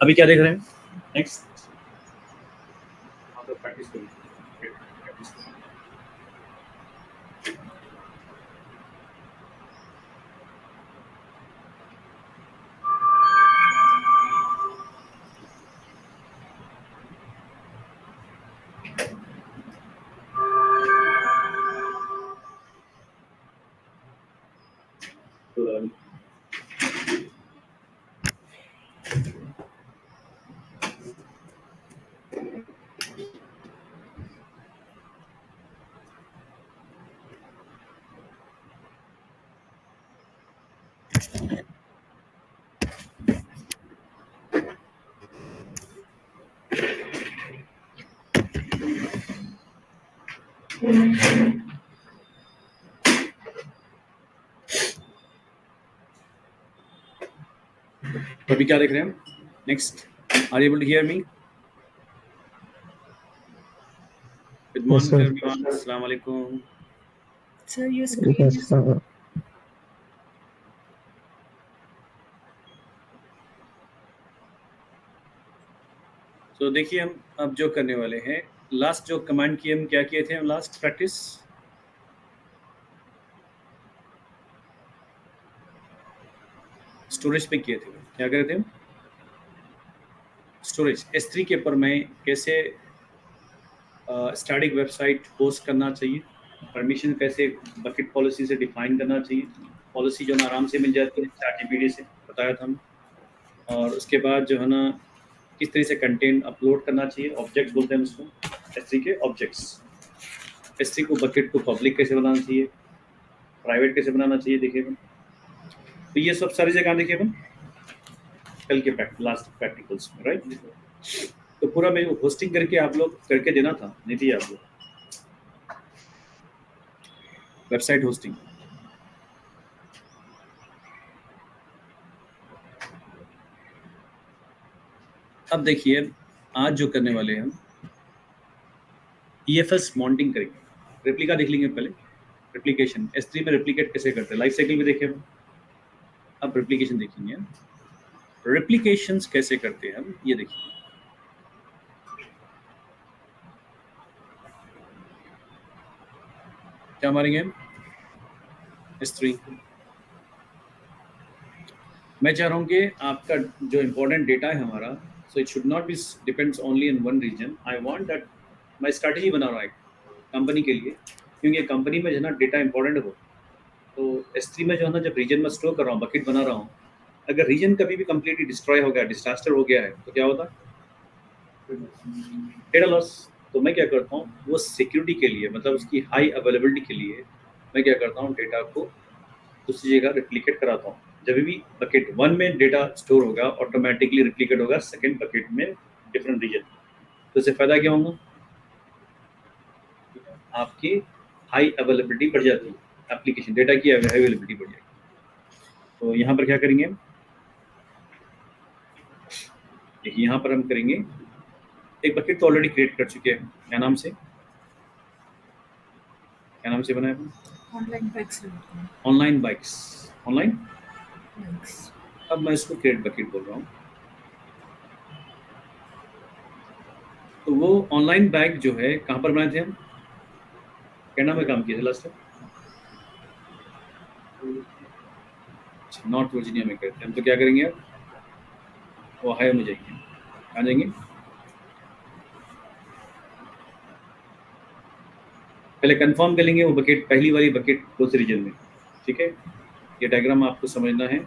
अभी क्या देख रहे हैं? नेक्स्ट हाँ तो प्रैक्टिस करिए। प्रैक्टिस करिए। तो अभी क्या देख रहे हैं? Next are you able to hear me? Good Yes, morning sir. Everyone, अस्सलाम वालेकुम। Sir, your screen Yes, is sir. तो देखिए हम अब जो करने वाले हैं, लास्ट जो कमांड किए हम क्या किए थे हम लास्ट प्रैक्टिस? स्टोरेज पे किए थे। क्या करे थे हम? स्टोरेज S3 के ऊपर मैं कैसे स्टैटिक वेबसाइट होस्ट करना चाहिए, परमिशन कैसे बकेट पॉलिसी से डिफाइन करना चाहिए, पॉलिसी जो है ना आराम से मिल जाती है ChatGPT से, बताया था हमने। और उसके बाद जो है ना किस तरह से कंटेंट अपलोड करना चाहिए, ऑब्जेक्ट्स बोलते हैं उसको, S3 के ऑब्जेक्ट्स। S3 को बकेट को पब्लिक कैसे बनाना चाहिए, प्राइवेट कैसे बनाना चाहिए, देखिए अपन। तो ये सब सारी जगह देखिए अपन कल के लास्ट प्रैक्टिकल्स में, राइट। तो पूरा मैं होस्टिंग करके आप लोग करके देना था, नहीं दिया आप लोग वेबसाइट होस्टिंग। अब देखिए आज जो करने वाले हैं हम EFS मॉन्टिंग करेंगे। रेप्लिका देख लेंगे पहले, रेप्लिकेशन S3 में रेप्लिकेट कैसे करते हैं, लाइफ साइकिल में देखे हम। अब रेप्लिकेशन देखेंगे, रेप्लिकेशंस कैसे करते हैं हम, ये देखिए। क्या मारेंगे हम? S3। मैं चाह रहा हूँ कि आपका जो इम्पोर्टेंट डेटा है हमारा, so it should not be depends only in one region. I want that मैं स्ट्रैटेजी बना रहा हूँ एक कंपनी के लिए, क्योंकि कंपनी में जो है ना डेटा इंपॉर्टेंट हो। तो S3 में जो है ना जब रीजन में स्टोर कर रहा हूँ, बकेट बना रहा हूँ, अगर रीजन कभी भी कंप्लीटली डिस्ट्रॉय हो गया, डिजास्टर हो गया है, तो क्या होता? Data loss. तो मैं क्या करता हूँ, वो सिक्योरिटी के लिए, मतलब उसकी हाई अवेलेबिलिटी के लिए मैं क्या करता हूँ, डेटा को दूसरी जगह रिप्लिकेट कराता हूँ। जब भी बकेट 1 में डेटा स्टोर होगा, ऑटोमेटिकली रिप्लिकेट होगा सेकंड बकेट में डिफरेंट रीजन। तो इससे फायदा क्या होगा? आपकी हाई अवेलेबिलिटी बढ़ जाती है, एप्लीकेशन डेटा की हाई अवेलेबिलिटी बढ़ जाएगी। तो यहाँ पर क्या करेंगे, देखिए यहाँ पर हम करेंगे एक बकेट तो ऑलरेडी क्रिएट कर चुके हैं। क्या नाम से, क्या नाम से बनाया? online bikes. Online bikes, online. Bikes. अब मैं इसको क्रिएट बकेट बोल रहा हूँ। तो वो ऑनलाइन बाइक जो है कहाँ पर बनाए थे हम? कनाडा में काम किए थे लास्ट टाइम, नॉर्थ वर्जीनिया में करते हैं हम। तो क्या करेंगे अब, ओहायो में जाएंगे। कहाँ जाएंगे? पहले कंफर्म कर लेंगे वो बकेट, पहली वाली बकेट कौन से रीजन में, ठीक है। ये डायग्राम आपको समझना है।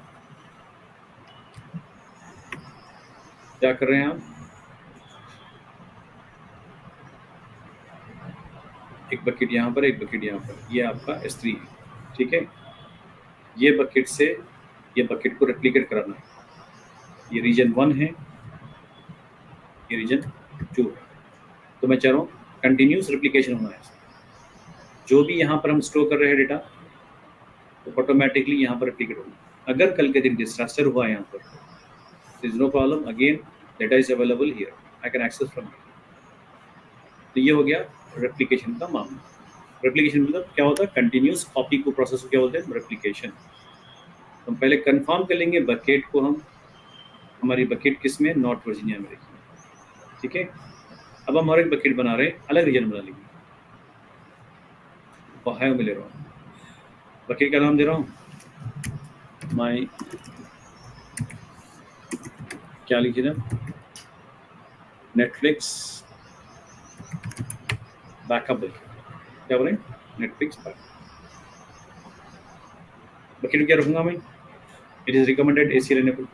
क्या कर रहे हैं आप, एक बकेट यहाँ पर, एक बकेट यहाँ पर, ये आपका S3 है, ठीक है। ये बकेट से ये बकेट को रेप्लिकेट कराना है। ये रीजन 1 है, ये रीजन 2 है। तो मैं चाह रहा हूँ कंटिन्यूस रेप्लिकेशन होना है। जो भी यहाँ पर हम स्टोर कर रहे हैं डेटा, तो ऑटोमेटिकली यहाँ पर रेप्लिकेट होगा। अगर कल के दिन डिजास्टर हुआ यहाँ पर, there is no problem, again data is available here, I can access from here। तो ये हो गया रेप्लिकेशन का मामला। रेप्लिकेशन मतलब क्या होता है, कंटिन्यूस कॉपी को प्रोसेस को क्या बोलते हैं, रेप्लिकेशन। हम पहले कंफर्म कर लेंगे बकेट को हम हमारी बकेट किस में, नॉर्थ वर्जीनिया में रखी है, ठीक है। अब हम और एक बकेट बना रहे हैं, अलग रीजन बना लेंगे, ओहायो में ले रहा हूँ। बकेट का नाम दे रहा हूँ माई, क्या लिखिए ना, नेटफ्लिक्स बैकअप बकेट, क्या बोलें, नेटफ्लिक्स बैकअप। बकेट क्या रखूंगा मैं, it is recommended AC renewable.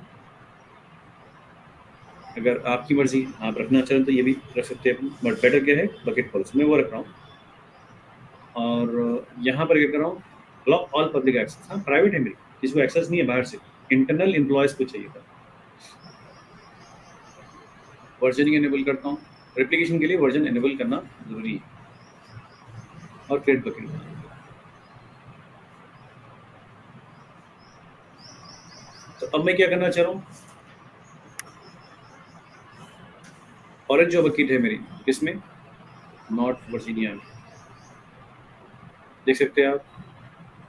अगर आपकी मर्जी आप रखना चाहें तो ये भी रख सकते हैं, बट बेटर क्या है, बकेट पॉलिसी में वो रख रहा हूँ। और यहाँ पर क्या कर रहा हूँ, ब्लॉक ऑल पब्लिक एक्सेस। हाँ, प्राइवेट है मेरी, किसी को एक्सेस नहीं है बाहर से, इंटरनल एम्प्लॉयज़ को चाहिए था। वर्जनिंग एनेबल करता हूँ, रेप्लिकेशन के लिए वर्जन एनेबल करना जरूरी है, और क्रिएट बकेट। तो अब मैं क्या करना चाह रहा हूँ, ऑरेंज जो बकेट है मेरी, किसमें, नॉर्थ वर्जीनिया में, देख सकते हैं आप,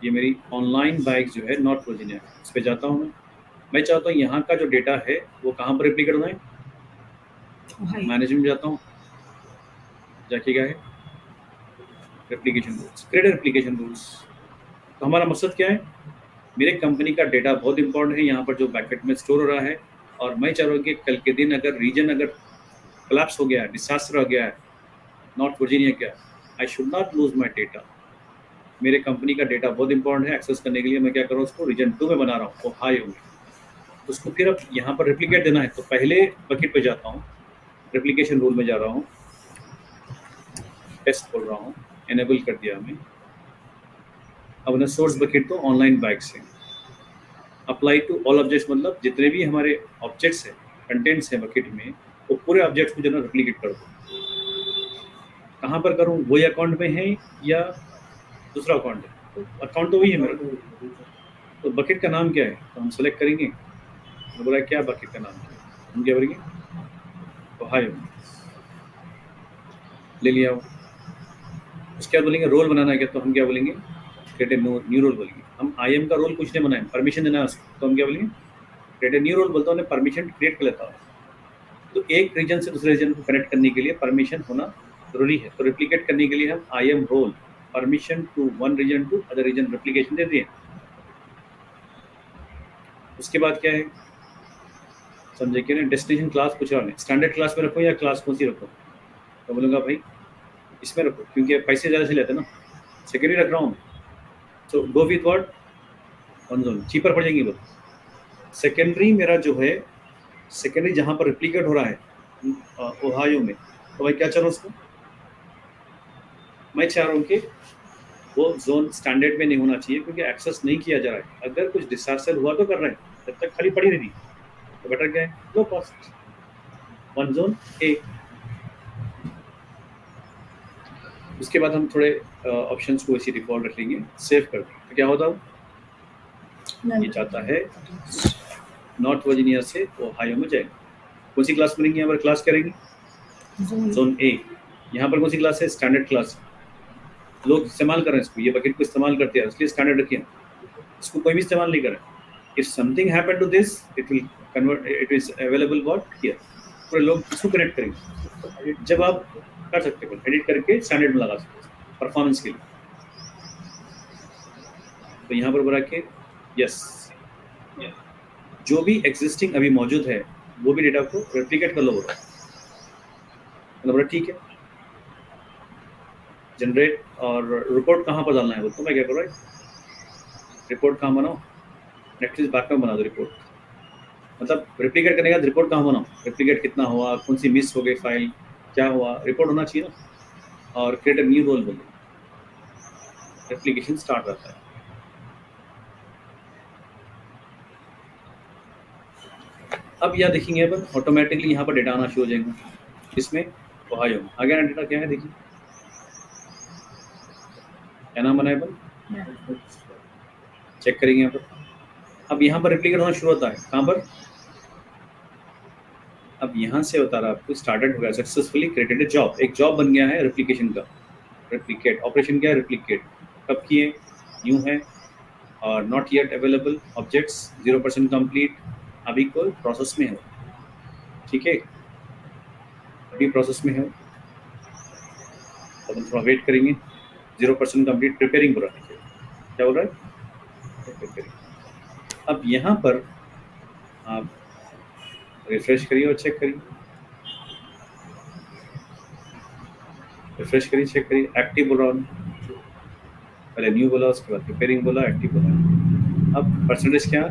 ये मेरी ऑनलाइन बाइक जो है नॉर्थ वर्जीनिया, इस पर जाता हूँ मैं चाहता हूँ यहाँ का जो डेटा है वो कहाँ पर रिप्लिकेट होना है, Ohio. मैनेजमेंट जाता हूँ, जाके क्या है, replication rules, create replication rules. तो हमारा मकसद क्या है, मेरे कंपनी का डेटा बहुत इंपॉर्टेंट है यहाँ पर जो बैकेट में स्टोर हो रहा है, और मैं चाह रहा हूँ कि कल के दिन अगर रीजन अगर कोलैप्स हो गया है, डिसास्टर हो गया है नॉर्थ वर्जीनिया का, I should not lose my data. मेरे कंपनी का डेटा बहुत इंपॉर्टेंट है, एक्सेस करने के लिए मैं क्या कर रहा हूँ, उसको रीजन 2 में बना रहा हूँ, ओहायो में। उसको फिर अब यहाँ पर रेप्लिकेट देना है, तो पहले बकेट पे जाता हूँ, रेप्लिकेशन रूल में जा रहा हूँ, टेस्ट खोल रहा हूँ, एनेबल कर दिया हमें। अब ना सोर्स बकेट तो ऑनलाइन बाइक्स है, अप्लाई टू ऑल ऑब्जेक्ट्स, मतलब जितने भी हमारे ऑब्जेक्ट्स हैं, कंटेंट्स हैं बकेट में, वो पूरे ऑब्जेक्ट्स को जो है ना रेप्लिकेट कर दो। कहाँ पर करूँ, वही अकाउंट में है या दूसरा अकाउंट है, तो अकाउंट तो वही है मेरा। तो बकेट का नाम क्या है, तो हम सेलेक्ट करेंगे, तो बोला क्या बकेट का नाम क्या है, हम क्या बोलेंगे, ओहायो, ले लिया वो। उसके बाद बोलेंगे रोल बनाना है क्या, तो हम क्या बोलेंगे, क्रिएट ए न्यू रोल बोलेंगे। हम IAM का रोल कुछ नहीं बनाए, परमिशन देना है उसको, तो हम क्या बोलेंगे, क्रिएट ए न्यू रोल, बोलता हूँ परमिशन क्रिएट कर लेता हूँ। तो एक रीजन से दूसरे रीजन को कनेक्ट करने के लिए परमिशन होना जरूरी है, तो रेप्लिकेट करने के लिए हम IAM role permission to one region to other region replication दे दिए। उसके बाद क्या है, समझे कि ना, डेस्टिनेशन क्लास पूछ रहा है, स्टैंडर्ड क्लास में रखो या क्लास कौन सी रखो, तो बोलूँगा भाई इसमें रखो, क्योंकि पैसे ज़्यादा से लेते हैं ना, सेकेंडरी रख रहा हूँ, तो go with what, one zone, cheaper पड़ जाएंगी वो। सेकेंडरी मेरा जो है, सेकेंडरी जहाँ पर रिप्लिकेट हो रहा है ओहायो में, तो मैं क्या चाह रहा हूँ उसको, मैं चाह रहा हूँ कि वो जोन स्टैंडर्ड में नहीं होना चाहिए, क्योंकि एक्सेस नहीं किया जा रहा है। अगर कुछ डिसास्टर हुआ तो कर रहे हैं, जब तक खाली पड़ी रही, तो बेटर क्या है, low cost, one zone A. उसके बाद हम थोड़े ऑप्शंस को इसी डिफॉल्ट रख लेंगे, सेव कर दें, तो क्या होता है, ये चाहता है नॉर्थ वर्जीनिया से ओहायो में जाएगा। कौन सी क्लास बनेंगी, यहाँ पर क्लास करेंगे जोन ए, यहाँ पर कौन सी क्लास है, स्टैंडर्ड क्लास। लोग इस्तेमाल कर रहे हैं इसको, ये बकेट को इस्तेमाल करते हैं, इसलिए स्टैंडर्ड रखिए, इसको कोई भी इस्तेमाल नहीं करे। If something happen to this, it will convert, it is available what here, पूरे लोग इसको कनेक्ट करेंगे। जब आप कर सकते हो एडिट करके स्टैंडर्ड में लगा सकते हो परफॉर्मेंस के लिए, तो यहाँ पर बोला कि यस, जो भी एग्जिस्टिंग अभी मौजूद है वो भी डेटा को रेप्लिकेट कर लो, बोला ठीक है। जनरेट, और रिपोर्ट कहाँ पर डालना है, बोलते मैं क्या कर रहा है, रिपोर्ट कहाँ बनाओ, नेटफ्लिक्स बैकअप बना दो रिपोर्ट, मतलब रेप्लिकेट करने का रिपोर्ट कहाँ बनाओ, रेप्लिकेट कितना हुआ, कौन सी मिस हो गई फाइल, क्या हुआ, रिपोर्ट होना चाहिए ना। और क्रिएट अ न्यू रोल बोलो, रेप्लिकेशन स्टार्ट रहता है। अब यह देखेंगे, अब ऑटोमेटिकली यहाँ पर डेटा आना शुरू हो जाएगा, इसमें ओहायो में आ गया ना डेटा, क्या है देखिए, क्या नाम बनाए अपन, चेक करेंगे यहाँ पर। अब यहाँ पर रेप्लिकेट होना शुरू होता है, कहाँ पर, अब यहाँ से बता रहा आपको स्टार्टेड हो गया, सक्सेसफुली क्रिएटेड ए जॉब, एक जॉब बन गया है रेप्लिकेशन का। रेप्लिकेट ऑपरेशन क्या है, रेप्लिकेट कब किए, न्यू है, और not yet available objects 0% complete, अभी कोई प्रोसेस में हो, ठीक है, अभी प्रोसेस में हो, तो हम थोड़ा वेट करेंगे। 0% कंप्लीट प्रिपेयरिंग पूरा कीजिए। क्या हो रहा है? प्रिपेयरिंग। अब यहाँ पर आप रिफ्रेश करिए और चेक करिए, रिफ्रेश करिए, चेक करिए। एक्टिव बोल रहा हूँ, पहले न्यू बोला, उसके बाद प्रिपेयरिंग बोला, एक्टिव बोला। अब परसेंटेज क्या,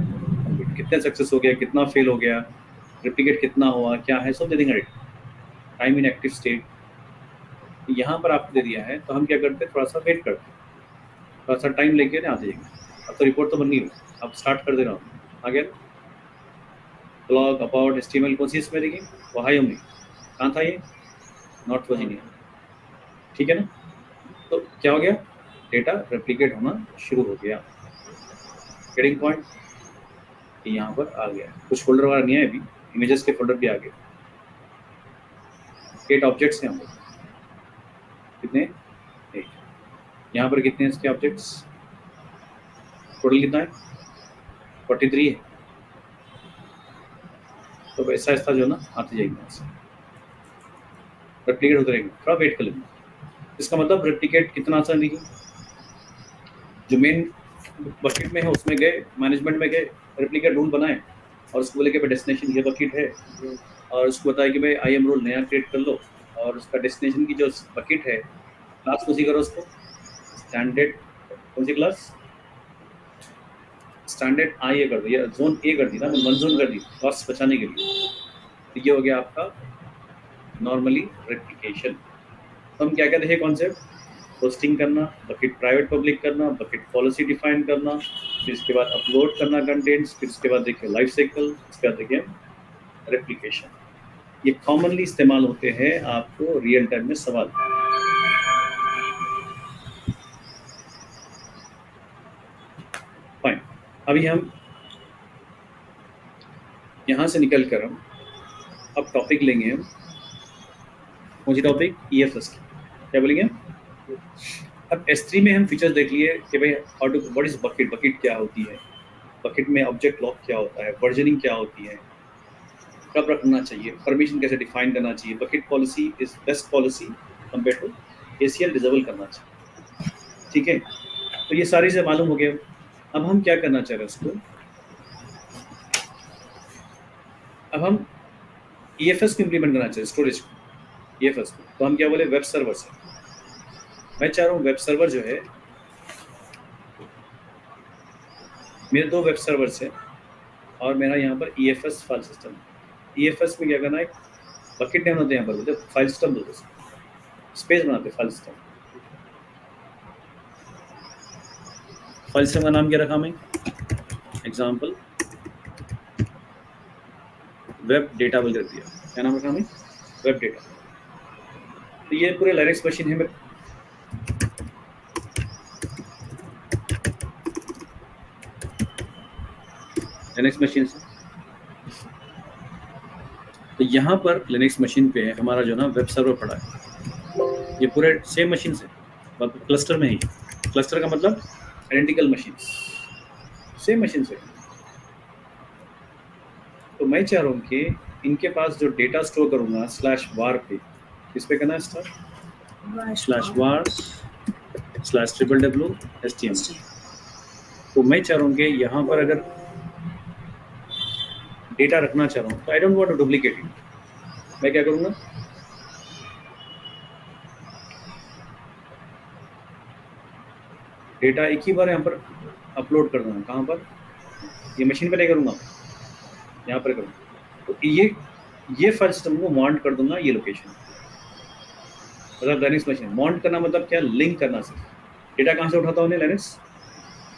कितने सक्सेस हो गया, कितना फेल हो गया, रिप्लिकेट कितना हुआ, क्या है, सब दे देंगे। टाइम इन एक्टिव स्टेट यहाँ पर आपको दे दिया है, तो हम क्या करते हैं, थोड़ा सा वेट करते हैं, थोड़ा सा टाइम लेके ना आ जाएंगे। अब तो रिपोर्ट तो बन गई, अब स्टार्ट कर दे रहा हूँ। आगे ब्लॉग अबाउट HTML कौन सी इसमें रहेगी, वहाँ हमने कहाँ था ये, नॉर्थ वर्जीनिया, ठीक है ना। तो क्या हो गया, डेटा रेप्लिकेट होना शुरू हो गया। गेटिंग पॉइंट, यहाँ पर आ गया। कुछ फोल्डर वगैरह नहीं है अभी, इमेजेस के फोल्डर भी आ गए। गेट ऑब्जेक्ट्स हैं हम लोग, कितने, 8। यहाँ पर कितने हैं इसके ऑब्जेक्ट्स, टोटल कितना है, 43 है। तो ऐसा ऐसा जो ना आते जाएंगे, रेप्लिकेट होते रहेंगे, थोड़ा वेट कर लेंगे। इसका मतलब रेप्लिकेट कितना आसान नहीं है, जो मेन बकेट में है उसमें गए, मैनेजमेंट में गए, रेप्लिकेट रूल बनाए और उसको बोले कि भाई डेस्टिनेशन ये बकेट है, और उसको बताया कि भाई IAM रूल नया क्रिएट कर लो, और उसका डेस्टिनेशन की जो बकेट है क्लास कौन सी करो उसको, स्टैंडर्ड कौन सी क्लास, स्टैंडर्ड IA कर दिया, जोन A कर दी ना, वन जोन कर दी कॉस्ट बचाने के लिए। तो ये हो गया आपका नॉर्मली रेप्लिकेशन। तो हम क्या क्या देखे कॉन्सेप्ट, होस्टिंग करना, बकेट प्राइवेट पब्लिक करना, बकेट पॉलिसी डिफाइन करना, फिर इसके बाद अपलोड करना कंटेंट्स, फिर इसके बाद देखिए लाइफ साइकिल, इसके बाद देखिए रेप्लिकेशन। ये कॉमनली इस्तेमाल होते हैं आपको रियल टाइम में सवाल। फाइन, अभी हम यहाँ से निकल कर हम अब टॉपिक लेंगे, हम कौन सी टॉपिक, EFS की। क्या बोलेंगे, अब S3 में हम फीचर्स देख लिए कि भाई how to, what is bucket, bucket क्या होती है, बकेट में ऑब्जेक्ट लॉक क्या होता है, वर्जनिंग क्या होती है, कब रखना चाहिए, परमिशन कैसे डिफाइन करना चाहिए, bucket policy is best policy compare to ACL disable करना चाहिए, ठीक है। तो ये सारी से मालूम हो गया। अब हम क्या करना चाह रहे हैं उसको, अब हम EFS को इम्प्लीमेंट करना चाहिए, स्टोरेज को, EFS को। तो हम क्या बोले, वेब सर्वर से। मैं चाह रहा हूँ वेब सर्वर जो है, मेरे 2 वेब सर्वर्स है और मेरा यहाँ पर EFS फाइल सिस्टम। EFS में क्या करना है, बकेट नेम होते हैं, यहाँ पर बोलते फाइल सिस्टम बोलते हैं, स्पेस बनाते फाइल सिस्टम। फाइल सिस्टम का नाम क्या रखा मैं, एग्जाम्पल वेब डेटा बोल कर दिया। क्या नाम रखा मैं, वेब डेटा। तो ये पूरे लिनक्स मशीन है मेरे, लिनक्स मशीन से। तो यहाँ पर लिनक्स मशीन पे हमारा जो ना वेब सर्वर पड़ा है, ये पूरे सेम मशीन से, क्लस्टर में ही। क्लस्टर का मतलब आइडेंटिकल मशीन, सेम मशीन से। तो मैं चाह रहा हूँ कि इनके पास जो डेटा स्टोर करूँगा /var पे, किस पे करना है स्टार, /var /www HTML। तो मैं चाह रहा हूँ कि यहाँ पर अगर डेटा रखना चाह रहा हूँ तो I don't want to duplicate it. मैं क्या करूँगा, डेटा एक ही बार यहाँ पर अपलोड कर दूँगा। कहाँ पर, ये मशीन पे नहीं करूँगा, यहाँ पर करूँगा। तो ये फाइल सिस्टम को माउंट कर दूंगा ये लोकेशन, मतलब लिनक्स मशीन। माउंट करना मतलब क्या, लिंक करना। सिर्फ डेटा कहाँ से उठाता हूँ, लिनक्स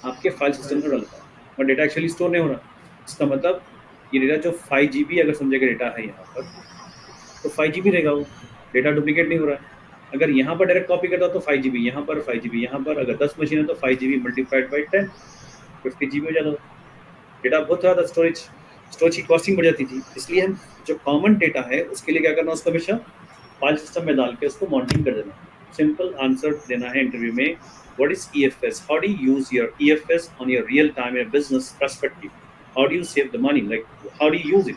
आपके फाइल सिस्टम से डालता हूँ, और डेटा एक्चुअली स्टोर नहीं हो रहा। इसका मतलब ये डेटा जो 5 GB अगर समझेगा डेटा है यहाँ पर, तो 5 GB रहेगा, वो डेटा डुप्लीकेट नहीं हो रहा है। अगर यहाँ पर डायरेक्ट कॉपी करता तो 5 GB, यहाँ पर 5 GB, यहाँ पर अगर 10 मशीन है तो 5 GB मल्टीप्लाइड बाई 10, 50 GB हो जाता। डेटा बहुत ज़्यादा स्टोरेज की कॉस्टिंग बढ़ जाती थी। इसलिए हम जो कॉमन डेटा है उसके लिए क्या करना, उसको हमेशा फाइल सिस्टम में डाल के उसको माउंटिंग कर देना। सिंपल आंसर देना है इंटरव्यू में, what is EFS, how do you use your EFS on your real time in business perspective. how do you save the money? Like, how do you use it?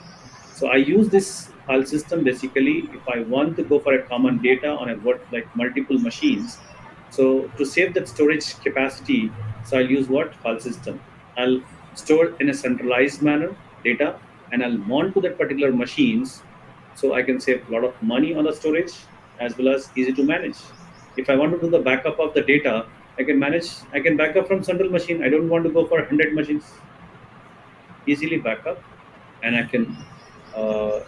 So I use this file system basically if I want to go for a common data on a what like multiple machines. So to save that storage capacity, so I'll use what file system. I'll store in a centralized manner data, and I'll mount to that particular machines, so I can save a lot of money on the storage as well as easy to manage. If I want to do the backup of the data, I can manage. I can back up from central machine. I don't want to go for 100 machines. Easily backup, and I can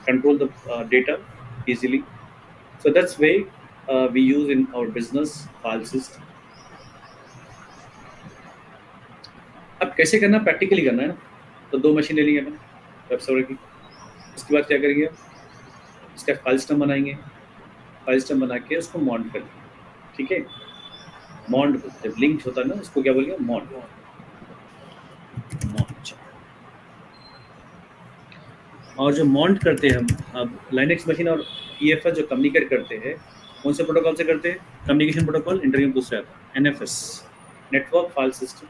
control the data easily. So that's way we use in our business file system. अब कैसे करना practically करना है ना, तो दो machine ले लेंगे अपन वेब सर्वर की, उसके बाद क्या करेंगे, इसका फाइल सिस्टम बनाएंगे, फाइल सिस्टम बना के उसको माउंट कर लेंगे, ठीक है। माउंट जब लिंक होता है ना उसको क्या बोलेंगे, माउंट। माउंट और जो माउंट करते हैं हम, अब लाइनेक्स मशीन और EFS जो कम्युनिकेट करते हैं, कौन से प्रोटोकॉल से करते हैं, कम्युनिकेशन प्रोटोकॉल इंटरव्यू दूसरा आता है NFS, network file system.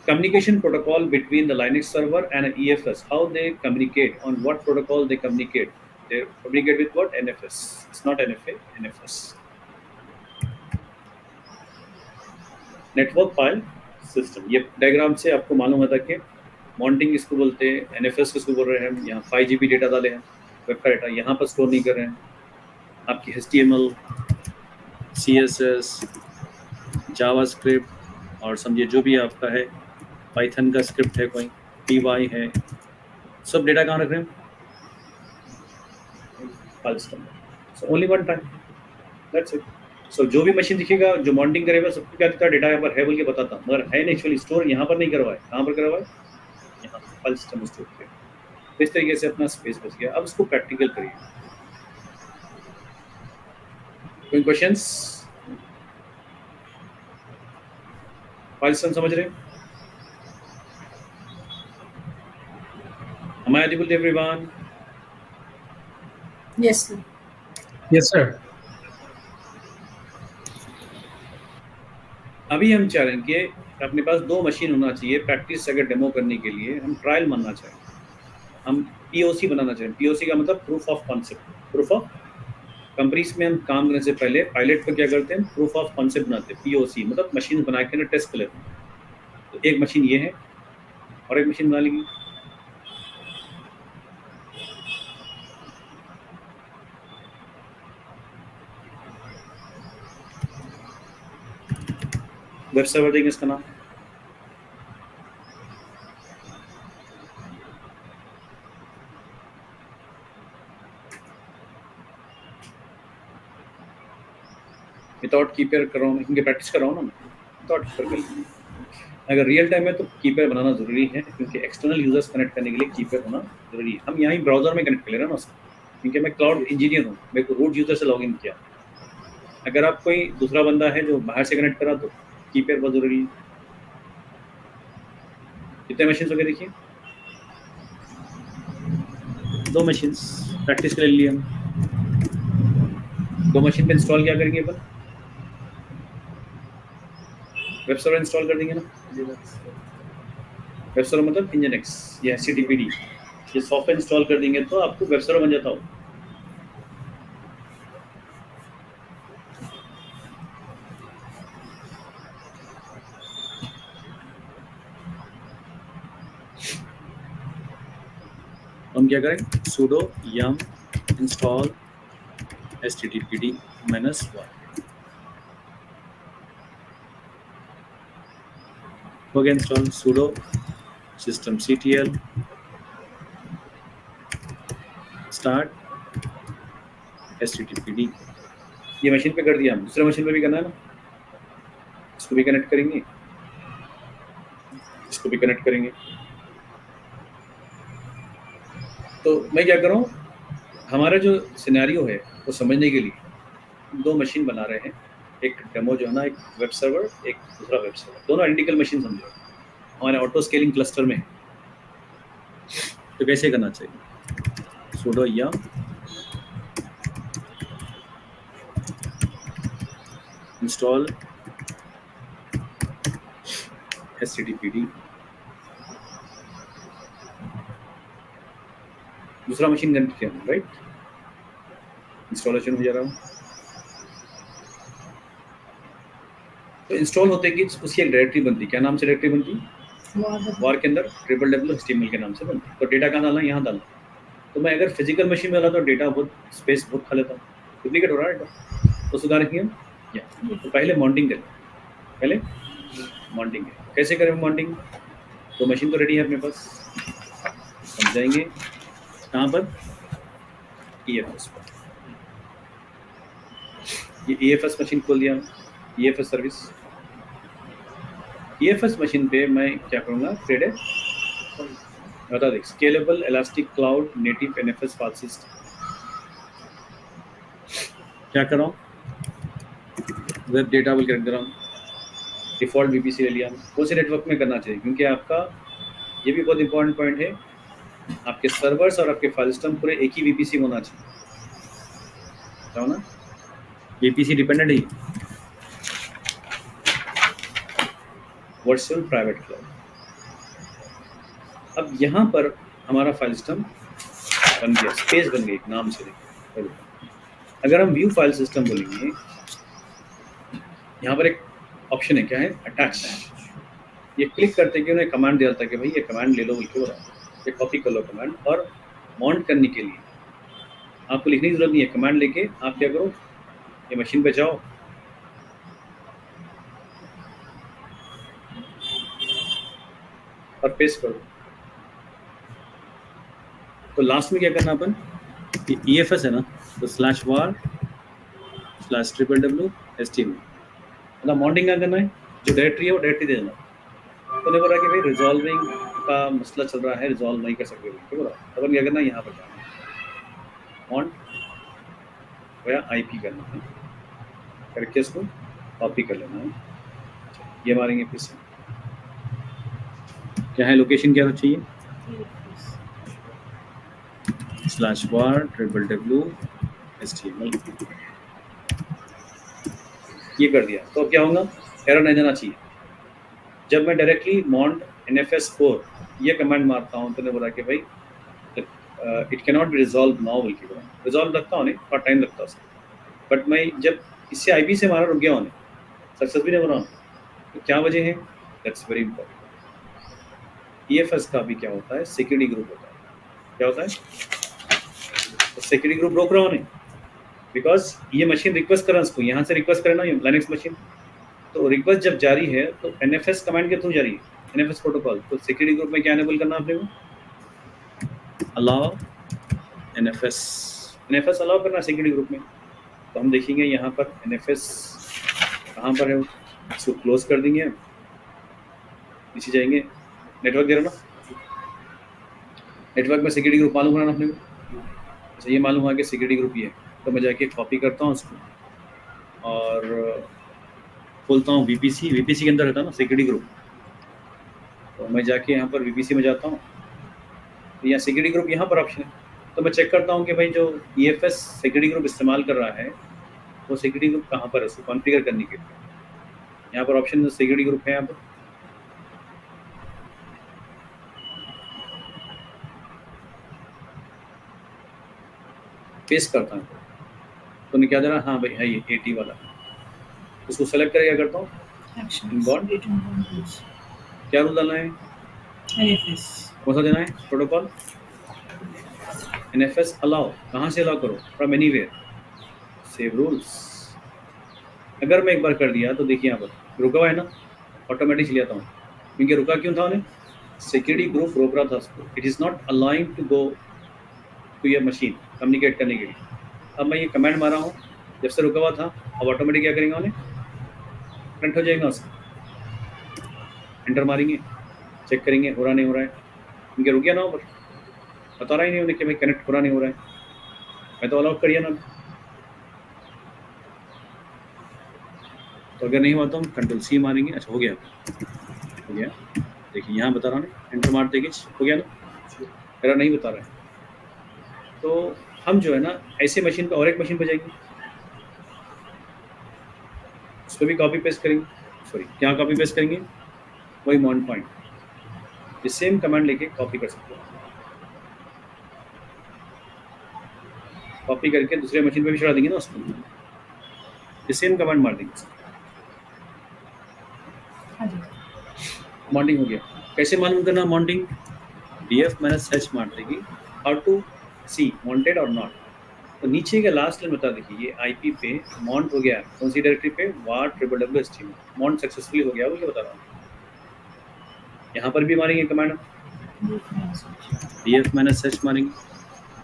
Communication protocol between the Linux server and an EFS, how they communicate, on what protocol they communicate. They communicate with what? NFS. It's not NFA, NFS. Network file system. ये diagram से आपको मालूम होता है कि mounting इसको बोलते हैं, NFS किसको बोल रहे हैं हम, यहाँ 5 GB डेटा डाले हैं, वेब का डेटा यहाँ पर स्टोर नहीं कर रहे हैं, आपकी HTML, CSS, जावास्क्रिप्ट और समझिए जो भी आपका है, पाइथन का स्क्रिप्ट है, कोई PY है, सब डेटा कहाँ रख रहे हैं, file system. So only one time, that's it. So जो भी मशीन दिखेगा जो माउंटिंग करेगा सबको क्या दिखता है, डेटा यहाँ पर है बोल के बताता, मगर है नहीं, एक्चुअली स्टोर यहाँ पर नहीं करवाए, कहाँ पर करवाए, यहाँ फाइल सिस्टम स्टोर किया। इस तरीके से अपना स्पेस बच गया। अब इसको प्रैक्टिकल करिए। कोई क्वेश्चंस? फाइल सिस्टम समझ रहे हैं? Am I audible to everyone? Yes, sir. Yes, sir. अभी हम चाह रहे हैं कि अपने पास 2 मशीन होना चाहिए प्रैक्टिस अगर डेमो करने के लिए, हम ट्रायल मानना चाहें, हम POC बनाना चाहें। POC का मतलब proof of concept. Proof of companies में हम काम करने से पहले पायलट पर क्या करते हैं, प्रूफ ऑफ कॉन्सेप्ट बनाते हैं। POC मतलब मशीन बना के ना टेस्ट कर लेते हैं। तो एक मशीन ये है और एक मशीन बना लेंगे। वेब सर्वर देंगे इसका नाम, विदाउट कीपर कर रहा हूँ, इनके प्रैक्टिस कर रहा हूँ ना मैं, विदाउट कीपर कर लेंगे। अगर रियल टाइम है तो कीपर बनाना जरूरी है, क्योंकि एक्सटर्नल यूजर्स कनेक्ट करने के लिए कीपर होना जरूरी है। हम यहाँ ही ब्राउजर में कनेक्ट कर ले रहे हैं ना उसको, क्योंकि मैं क्लाउड इंजीनियर हूँ, मेरे को रूट यूजर से लॉगिन किया। अगर आप कोई दूसरा बंदा है जो बाहर से कनेक्ट करा तो कीपर बहुत जरूरी है। कितने मशीन हो गए देखिए, 2 मशीन प्रैक्टिस कर लिए हम। 2 मशीन पे इंस्टॉल क्या करेंगे अपन, वेब सर्वर इंस्टॉल कर देंगे ना। वेब सर्वर मतलब Nginx या HTTPD, ये सॉफ्टवेयर इंस्टॉल कर देंगे तो आपको वेब सर्वर बन जाता हो। हम क्या करें, sudo yum install httpd-1 हो गया install. sudo systemctl start httpd, ये मशीन पे कर दिया, हम दूसरे मशीन पे भी करना है ना, इसको भी कनेक्ट करेंगे, इसको भी कनेक्ट करेंगे। तो मैं क्या कर रहा हूँ, हमारा जो सिनेरियो है वो समझने के लिए 2 मशीन बना रहे हैं, एक डेमो जो है ना, एक वेब सर्वर, एक दूसरा वेब सर्वर, दोनों आइडेंटिकल मशीन समझो, हमारे ऑटो स्केलिंग क्लस्टर में। तो कैसे करना चाहिए, sudo yum install httpd दूसरा मशीन कनेक्ट किया हमने, राइट, इंस्टॉलेशन हो जा रहा हूँ। तो इंस्टॉल होते कि उसकी एक डायरेक्टरी बनती, क्या नाम से डायरेक्टरी बनती, वार के अंदर www.html के नाम से बनती। तो डेटा कहाँ डालना, यहाँ डालना। तो मैं अगर फिजिकल मशीन में डाला तो डेटा बहुत स्पेस बहुत खा लेता हूँ, डुप्लीकेट हो रहा है डेटा। तो सुधारेंगे हम या तो पहले मॉन्टिंग करें, पहले मॉन्टिंग है। कैसे करें मॉन्टिंग, तो मशीन तो रेडी है अपने पास, हम जाएंगे कहाँ पर, EFS पर। ये EFS मशीन खोल दिया, EFS सर्विस। EFS मशीन पे मैं क्या करूँगा, क्रिएट है, बता दें, scalable elastic cloud native NFS file system. क्या कर रहा हूँ, वेब डेटा बिल कनेक्ट कर रहा हूँ, डिफॉल्ट VPC ले लिया। कौन से नेटवर्क में करना चाहिए, क्योंकि आपका ये भी बहुत इंपॉर्टेंट पॉइंट है, आपके सर्वर्स और आपके फाइल सिस्टम पूरे एक ही VPC होना चाहिए, क्या ना, VPC डिपेंडेंट ही, वर्चुअल प्राइवेट क्लाउड। अब यहाँ पर हमारा फाइल सिस्टम बन गया, स्पेस बन गई नाम से। अगर हम व्यू फाइल सिस्टम बोलेंगे, यहाँ पर एक ऑप्शन है, क्या है, अटैच। ये क्लिक करते कि उन्हें कमांड दिया था कि भाई ये कमांड ले लो, बोल के बोला, ये कॉपी कर लो कमांड। और माउंट करने के लिए आपको लिखने की जरूरत नहीं है, कमांड लेके आप क्या करो, ये मशीन पे जाओ और पेस्ट करो। तो लास्ट में क्या करना अपन, ये EFS है ना, तो /var/www.html, मतलब माउंटिंग क्या करना है, जो डायरेक्टरी है वो डायरेक्टरी दे देना। तो नहीं बोला कि भाई रिजॉल्विंग का मसला चल रहा है, रिजॉल्व नहीं कर सकते, ठीक बोला। अपन क्या करना है, यहाँ पर जाना, माउंट या IP करना है, करके इसको कॉपी कर लेना है, ये मारेंगे फिर से, क्या है लोकेशन, क्या चाहिए, /var/www.html, ये कर दिया। तो अब क्या होगा, एरर नहीं देना चाहिए। जब मैं डायरेक्टली mount NFS core ये कमांड मारता हूँ तो ने बोला कि भाई it can not be resolve now, बोल के बोला। रिजॉल्व लगता होने थोड़ा टाइम लगता है उसको, बट मैं जब इससे IP से मारा रुक गया होने, सक्सेस भी नहीं हो रहा हूँ, तो क्या वजह है, दैट्स वेरी इंपॉर्टेंट। EFS का भी क्या होता है, सिक्योरिटी ग्रुप होता है। क्या होता है, तो सिक्योरिटी ग्रुप रोक रहा हूँ नहीं, बिकॉज ये मशीन रिक्वेस्ट कर रहा है उसको, यहाँ से रिक्वेस्ट करना है लाइनक्स मशीन, तो रिक्वेस्ट जब जारी है तो NFS कमांड के थ्रू जारी है, NFS प्रोटोकॉल। तो सिक्योरिटी ग्रुप में क्या एनेबल करना आपने को, अलाउ NFS अलाउ करना सिक्योरिटी ग्रुप में। तो हम देखेंगे यहाँ पर NFS कहाँ पर है, इसको क्लोज कर देंगे, नीचे जाएंगे, नेटवर्क दे रहा ना, नेटवर्क में सिक्योरिटी ग्रुप मालूम होना अपने को। अच्छा, ये मालूम हुआ कि सिक्योरिटी ग्रुप ये है, तो मैं जाके कॉपी करता हूँ उसको और खोलता हूँ VPC के अंदर रहता है ना सिक्योरिटी ग्रुप, तो मैं जाके यहाँ पर VPC में जाता हूँ, तो यहाँ सिक्योरिटी ग्रुप यहाँ पर ऑप्शन है। तो मैं चेक करता हूँ कि भाई जो EFS सिक्योरिटी ग्रुप इस्तेमाल कर रहा है वो सिक्योरिटी ग्रुप कहाँ पर है, उसको कॉन्फ़िगर करने के लिए यहाँ पर ऑप्शन सिक्योरिटी ग्रुप है, यहाँ पर पेस्ट करता हूँ। तो मैं क्या दे रहा, हाँ भाई है ये AT वाला, उसको सेलेक्ट करके क्या करता हूँ, क्या रूल डालना है, कौन सा देना है प्रोटोकॉल, NFS अलाउ। कहाँ से अलाउ करो, फ्रॉम एनीवेयर, सेव रूल्स। अगर मैं एक बार कर दिया तो देखिए यहाँ पर रुका हुआ है ना, ऑटोमेटिक चले जाता हूँ, क्योंकि रुका क्यों था उन्हें, सिक्योरिटी ग्रुप रोक रहा था उसको, it is not aligning to go to your machine communicate करने के लिए। अब मैं ये कमांड मारा हूँ, जब से रुका हुआ था, अब ऑटोमेटिक क्या करेंगे, उन्हें कनेक्ट हो जाएगा उसका, एंटर मारेंगे, चेक करेंगे हो रहा नहीं हो रहा है, क्योंकि रुक गया ना, पर बता रहा ही नहीं उन्हें कि भाई कनेक्ट हो रहा नहीं हो रहा है, मैं तो अलाउ करिए ना। तो अगर नहीं हुआ तो हम Ctrl+C मारेंगे, अच्छा हो गया, देखिए यहाँ बता रहा ना, एंटर मारते कि हो गया ना, मेरा नहीं बता रहा है। तो हम जो है ना ऐसे मशीन पे और एक मशीन पे जाएंगे, उस पर भी कॉपी पेस्ट करेंगे, सॉरी क्या कॉपी पेस्ट करेंगे, वही माउंट पॉइंट, ये सेम कमांड लेके कॉपी कर सकते हो। कॉपी करके दूसरे मशीन पे भी चढ़ा देंगे ना उसको, ये सेम कमांड मार देंगे। हाँ जी मॉन्टिंग हो गया। कैसे मालूम करना मॉन्टिंग? df माइनस h मार देगी हाउ टू सी वांटेड और नॉट। तो नीचे का लास्ट लाइन बता देखिए, ये आईपी पे मॉन्ट हो गया, कौन सी डायरेक्टरी पे? var www html, मॉन्ट सक्सेसफुली हो गया, वो क्या बता रहा हूँ। यहाँ पर भी मारेंगे कमांड df माइनस h मारेंगे,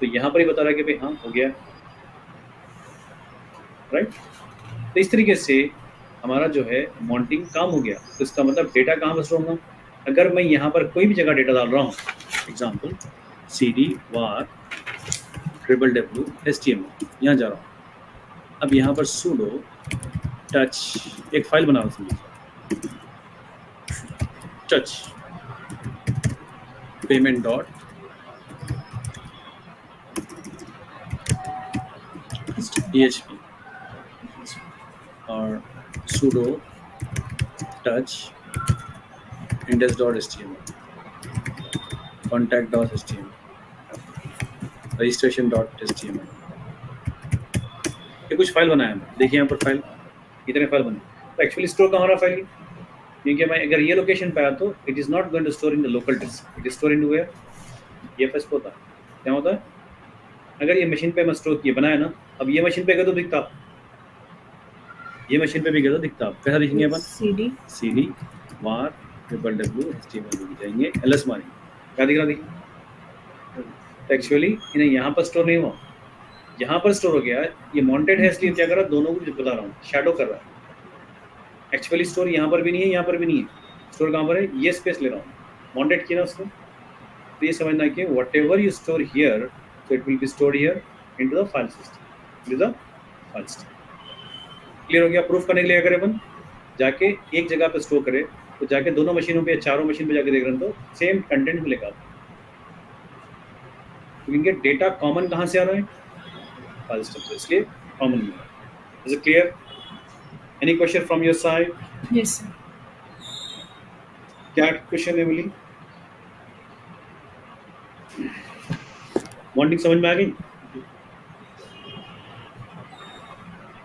तो यहाँ पर ही बता रहा है कि भाई हाँ हो गया, राइट। तो इस तरीके से हमारा जो है मॉन्टिंग काम हो गया। तो इसका मतलब डेटा कहाँ पर स्टोर होगा? अगर मैं यहाँ पर कोई भी जगह डेटा डाल रहा हूँ, example cd var www html, यहाँ जा रहा हूँ, अब यहाँ पर sudo touch एक फाइल बना रहा हूँ, touch payment dot php और sudo touch index dot html, contact dot html, registration dot html, ये कुछ फाइल बनाया है। देखिए यहाँ पर फाइल, इतने फाइल बने। तो एक्चुअली स्टोर कहाँ हो रहा फाइल? क्योंकि मैं अगर ये लोकेशन पे आया तो it is not going to store in the local disk, it is store in where EFS पे होता है। क्या होता है? अगर ये मशीन पे मैं स्टोर किया बनाया ना, अब ये मशीन पे गए तो दिखता, ये मशीन पे भी गए तो दिखता। कैसा दिखेंगे अपन? cd var www html में जाएंगे, ls मारेंगे, क्या दिख रहा? देखिए तो एक्चुअली इन्हें यहाँ पर स्टोर नहीं हुआ, यहाँ पर स्टोर हो गया। ये मॉन्टेड है इसलिए क्या कर रहा है, दोनों को बता रहा हूँ, शैडो कर रहा है। एक्चुअली स्टोर यहाँ पर भी नहीं है, यहाँ पर भी नहीं है। स्टोर कहाँ पर है? ये स्पेस ले रहा हूँ, मॉन्टेड किया ना उसको। तो ये समझना है कि what ever you store here, so it will be stored here into the file system, into the file system. Clear हो गया? प्रूफ करने के लिए अगर अपन जाके एक जगह पे स्टोर करें तो जाके दोनों मशीनों पे, चारों मशीन पे जाके देख रहे हैं तो सेम कंटेंट मिलेगा, क्योंकि डेटा कॉमन कहाँ से आ रहा है? फाइल सिस्टम से, इसलिए कॉमन मिला। Is it clear? Any question from your side? Yes sir. क्या क्वेश्चन है मिली? मॉर्निंग समझ में आ गई?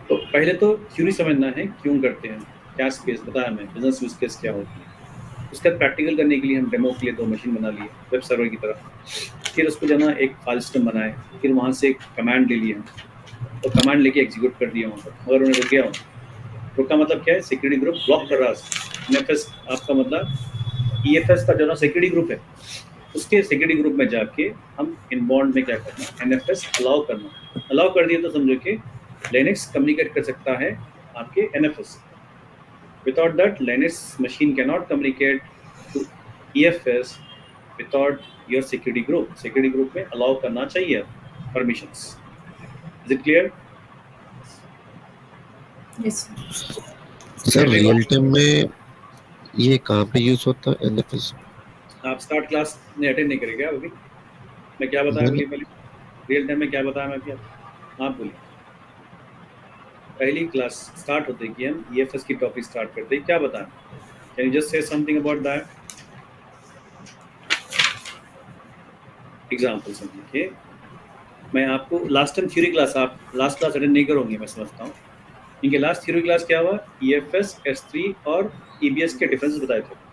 तो पहले तो थ्योरी समझना है, क्यों करते हैं, क्या स्पेस बताया मैं, बिजनेस यूज केस क्या होती है। उसका प्रैक्टिकल करने के लिए हम डेमो के लिए 2 मशीन बना लिए वेब सर्वर की तरह, फिर उसको जो ना एक फाइल सिस्टम बनाए, फिर वहाँ से एक कमांड ले लिया, तो कमांड लेके एग्जीक्यूट कर दिया वहाँ पर, मगर उन्हें रुक गया। रुका मतलब क्या है? सिक्योरिटी ग्रुप ब्लॉक कर रहा है। NFS आपका मतलब EFS का जो ना सिक्योरिटी ग्रुप है, उसके सिक्योरिटी ग्रुप में जाके हम इनबाउंड में क्या करना, NFS अलाउ करना। अलाउ कर दिया तो समझो कि लिनक्स कम्युनिकेट कर सकता है आपके NFS से। Without that, Linux machine cannot communicate to EFS without your security group. Security group में allow करना चाहिए permissions. Is it clear? Yes sir real time में ये कहाँ पे यूज होता है NFS? आप स्टार्ट क्लास ने अटेंड नहीं करेंगे अभी? मैं क्या बताया अगली पहले? रियल टाइम में क्या बताया मैं? क्या आप बोलिए? पहली क्लास स्टार्ट होते कि हम EFS की टॉपिक स्टार्ट करते, क्या बताएं? Can you just say something about that? Example समझिए, मैं आपको लास्ट टाइम थ्योरी क्लास, आप लास्ट क्लास अटेंड नहीं करोगे मैं समझता हूँ, इनके लास्ट थ्योरी क्लास क्या हुआ? EFS, S3 और EBS के डिफरेंस बताए थे।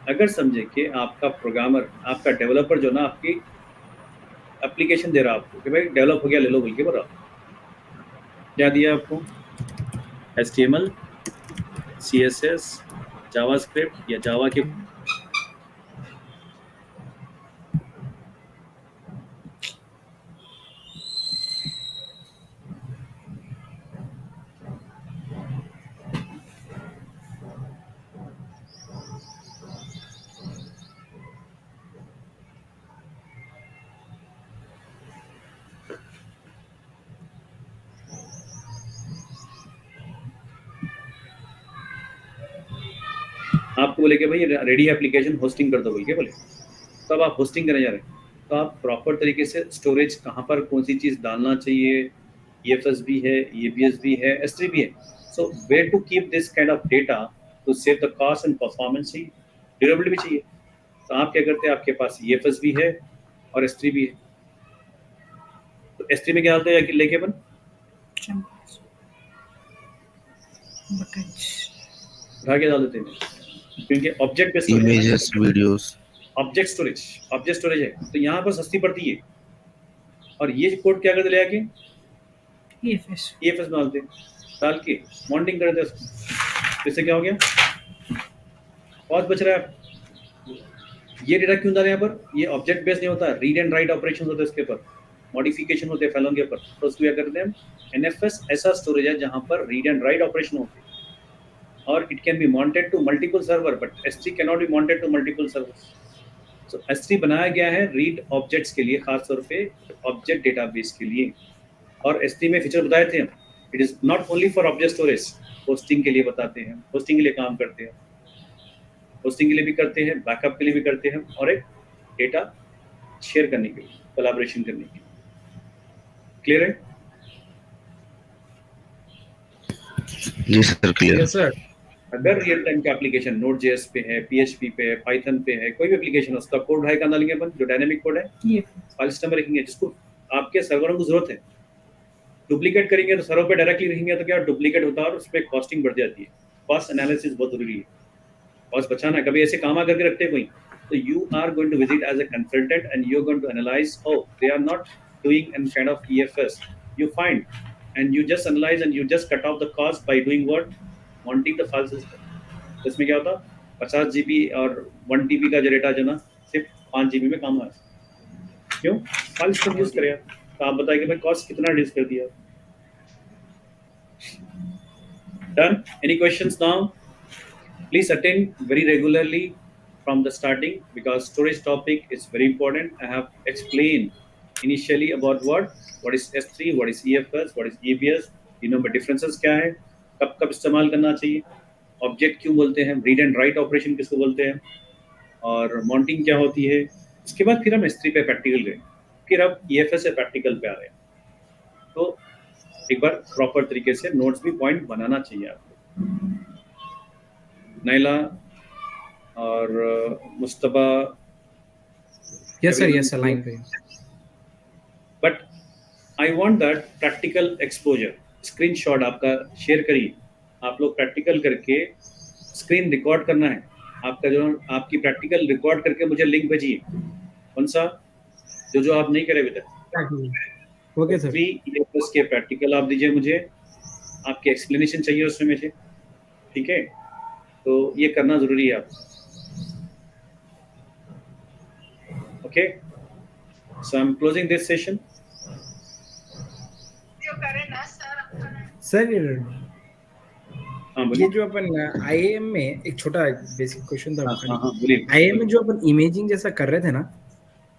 अगर समझे कि आपका प्रोग्रामर, आपका डेवलपर जो ना आपकी एप्लीकेशन दे रहा है आपको कि भाई डेवलप हो गया ले लो बोल के, बोल रहा क्या दिया आपको? HTML, CSS, जावास्क्रिप्ट या जावा के आपको बोले कि भाई रेडी एप्लीकेशन होस्टिंग कर दो बोल के बोले, तब आप होस्टिंग करने जा रहे हैं, तो आप प्रॉपर तरीके से स्टोरेज कहाँ पर कौन सी चीज़ डालना चाहिए, EFS भी है, EBS भी है, S3 भी है, so where to keep this kind of data to save the cost and performance चाहिए, ड्यूरेबिलिटी भी चाहिए। तो आप क्या करते हैं, आपके पास EFS भी है और S3 भी है, तो S3 में क्या डालते हैं लेके अपन Chunks. Buckets. उठा के डाल देते हैं, क्योंकि object based images, videos. Object storage है, तो यहाँ पर सस्ती पड़ती है। और ये कोड क्या करते ले आके EFS. EFS में डाल के मॉनिटरिंग कर देते हैं। इससे क्या हो गया, कॉस्ट बच रहा है। ये डेटा क्यों डाले यहाँ पर, ये ऑब्जेक्ट बेस्ड नहीं होता, रीड एंड राइट ऑपरेशन होते हैं इसके ऊपर, मॉडिफिकेशन होते हैं फाइलों के ऊपर, तो उसको क्या करते हैं NFS ऐसा स्टोरेज है जहाँ पर रीड एंड राइट ऑपरेशन होते हैं, और it can be mounted to multiple server, but S3 can not be mounted to multiple servers. So S3 बनाया गया है रीड ऑब्जेक्ट्स के लिए, खासतौर पे ऑब्जेक्ट डेटाबेस के लिए। और S3 में फीचर बताए थे हम, it is not only for object storage, hosting के लिए बताते हैं, होस्टिंग के लिए काम करते हैं, होस्टिंग के लिए भी करते हैं, बैकअप के लिए भी करते हैं, और एक डेटा शेयर करने के लिए, कोलैबोरेशन करने के लिए। क्लियर है? जी सर, क्लियर। Yes sir. अगर रियल टाइम का एप्लीकेशन Node.js पे है, PHP पे है, पाइथन पे है, कोई भी एप्लीकेशन है, उसका कोड कहाँ डालेंगे अपन, जो डायनेमिक कोड है EFS. फाइल सिस्टम में रखेंगे, जिसको आपके सर्वरों को जरूरत है। डुप्लीकेट करेंगे तो सर्वर पे डायरेक्टली रहेंगे तो क्या डुप्लीकेट होता है और उस पर कॉस्टिंग बढ़ जाती है। कॉस्ट एनालिसिस बहुत जरूरी है, कॉस्ट बचाना। कभी ऐसे काम करके रखते हैं कोई, तो you are going to visit as a consultant and you are going to analyse, oh they are not doing an kind of EFS, you find and you just analyze and you just cut off the cost by doing what, mounting the file system। तो इसमें क्या होता, 50 GB और 1 TB का जो data जो ना सिर्फ 5 GB में काम है। क्यों? फाइल सिस्टम यूज करें। तो आप बताइए कि भाई कॉस्ट कितना रिड्यूस कर दिया। Done? Any questions now? Please attend very regularly from the starting, because storage topic is very important. I have explained initially about what is S3, what is EFS, what is EBS, differences क्या है, कब कब इस्तेमाल करना चाहिए, object क्यों बोलते हैं, रीड एंड राइट ऑपरेशन किसको बोलते हैं, और माउंटिंग क्या होती है। इसके बाद फिर हम S3 पे प्रैक्टिकल गए, फिर अब EFS से प्रैक्टिकल पे आ रहे हैं। तो एक बार प्रॉपर तरीके से नोट्स भी पॉइंट बनाना चाहिए आपको। नैला और Mustafa, yes sir, yes sir, line पे। But I want that practical exposure. Screenshot आपका शेयर करिए, आप लोग प्रैक्टिकल करके स्क्रीन रिकॉर्ड करना है आपका, जो आपकी प्रैक्टिकल रिकॉर्ड करके मुझे लिंक भेजिए। कौन सा? जो आप नहीं करे अभी तक। Okay sir. EFS के प्रैक्टिकल आप दीजिए मुझे, आपकी एक्सप्लेनेशन चाहिए उसमें मुझे, ठीक है? तो ये करना जरूरी है आप। Okay, so I am closing this session. Sir हाँ ये बोलिए। जो अपन IAM में एक छोटा बेसिक क्वेश्चन था, हाँ बोलिए। IAM में जो अपन इमेजिंग जैसा कर रहे थे ना,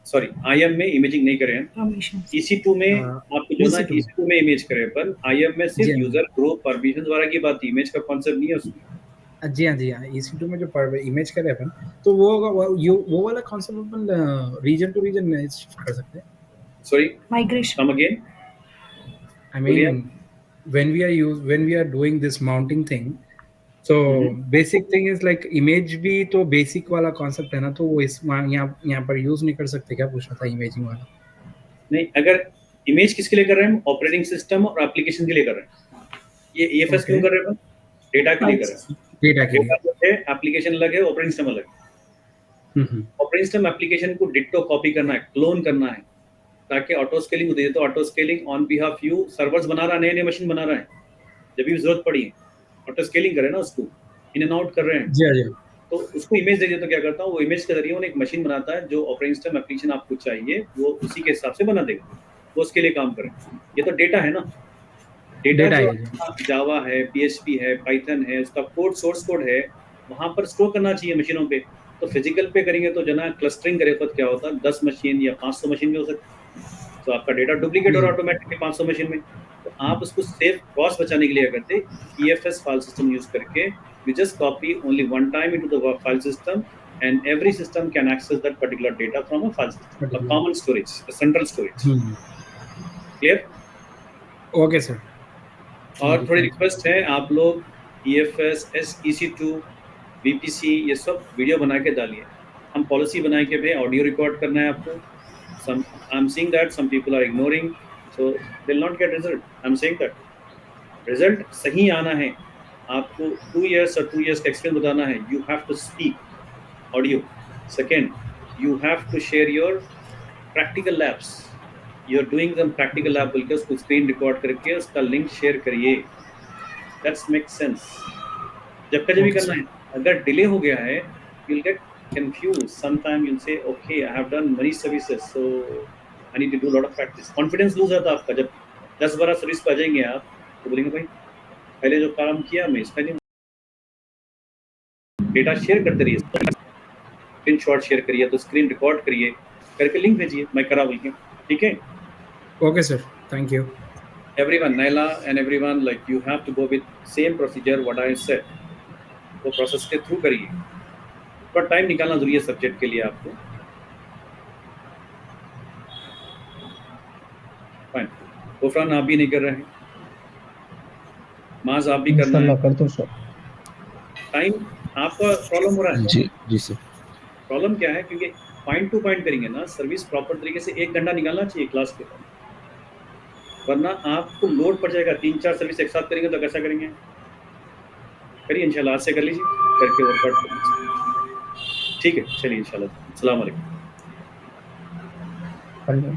सॉरी, IAM में इमेजिंग नहीं करे हैं, Permissions. EC2 में आपको जो ना EC2 EC2 में इमेज करे अपन, IAM में सिर्फ जी, यूजर ग्रुप परमिशन द्वारा की बात, इमेज का कॉन्सेप्ट नहीं है उसमें। जी हाँ, EC2 में जो इमेज करे अपन, तो वो वाला कॉन्सेप्ट अपन रीजन टू रीजन शिफ्ट कर सकते हैं। Sorry, Migration. Come again. I mean, when we are doing this mounting thing, so basic thing is like image भी तो basic वाला concept है ना, तो वो इस यहाँ पर यूज नहीं कर सकते क्या, पूछना था इमेजिंग वाला। नहीं, अगर इमेज किसके लिए कर रहे हैं हम, ऑपरेटिंग सिस्टम और एप्लीकेशन के लिए कर रहे हैं। ये EFS क्यों कर रहे हैं हम? डेटा के लिए कर रहे हैं। डेटा के लिए। डेटा है, एप्लीकेशन अलग है, ऑपरेटिंग सिस्टम अलग है। ऑपरेटिंग सिस्टम एप्लीकेशन को डिट्टो कॉपी करना है, क्लोन करना है, ताकि ऑटो स्केलिंग होती है। तो auto scaling on behalf you, servers बना रहा है, नए मशीन बना रहा है, जब भी जरूरत पड़ी है ऑटो स्केलिंग करे ना, उसको इन एंड आउट कर रहे हैं। जी। तो उसको इमेज दे दिया, तो क्या करता हूँ, वो इमेज के जरिए एक मशीन बनाता है, जो ऑपरेटिंग सिस्टम एप्लीकेशन आपको चाहिए वो उसी के हिसाब से बना देगा, वो उसके लिए काम करे। ये तो डेटा है ना, डेटा जो जावा है, PHP है, पाइथन है, उसका कोड सोर्स कोड है, वहाँ पर स्टोर करना चाहिए मशीनों पे। तो फिजिकल पे करेंगे तो जना क्लस्टरिंग करे तो क्या होता है, 10 मशीन या 500 मशीन में हो सकता है, तो आपका डेटा डुप्लीकेट हो रहा है ऑटोमेटिकली 500 मशीन में। तो आप उसको सेव कॉस्ट बचाने के लिए करते EFS फाइल सिस्टम यूज करके, you just copy only one time into the file system and every system can access that particular data from a file system, a common storage, a central storage। clear? Okay sir. और थोड़ी request है, आप लोग EFS, EC2, VPC ये सब video बना के डालिए। हम पॉलिसी बनाए के भाई ऑडियो रिकॉर्ड करना है आपको। I am seeing that some people are ignoring, so they'll not get result. I'm saying that result सही आना है, आपको 2 years or 2 years का एक्सपीरियंस बताना है, you have to speak audio. Second, you have to share your practical labs. You're doing some practical lab बोल के उसको स्क्रीन रिकॉर्ड करके उसका लिंक शेयर करिए. That makes sense. जब का जब भी Okay, करना है. अगर डिले हो गया है, you'll get confused. Sometimes you'll say, okay, I have done many services, so I need to do a lot of practice. Confidence lose होता है आपका. जब 10-12 सर्विस पे आ जाएंगे आप, तो बोलेंगे भाई पहले जो काम किया मैं इसका नहीं. डेटा शेयर करते रहिए, स्क्रीनशॉट शेयर करिए, तो स्क्रीन रिकॉर्ड करिए, करके लिंक भेजिए, मैं करा बोल के. ठीक है? Okay, sir. Thank you. Everyone, Naila and everyone, like you have to go with same procedure what I said. वो प्रोसेस के थ्रू करिए. थोड़ा टाइम निकालना जरूरी है सब्जेक्ट के लिए आपको. फाइन. गुफरान आप भी नहीं कर रहे हैं, माज आप भी करना है. इंशाल्लाह कर दो सर. टाइम आपका प्रॉब्लम हो रहा है. जी जी सर. प्रॉब्लम क्या है, क्योंकि पॉइंट टू पॉइंट करेंगे ना, सर्विस प्रॉपर तरीके से 1 घंटा निकालना चाहिए क्लास के बाद, वरना आपको लोड पड़ जाएगा. 3-4 सर्विस एक साथ करेंगे तो कैसा करेंगे. करिए इंशाल्लाह, आज से कर लीजिए, करके वर्कआउट कर लीजिए. ठीक है, चलिए इंशाल्लाह. अस्सलाम वालेकुम. कर लो.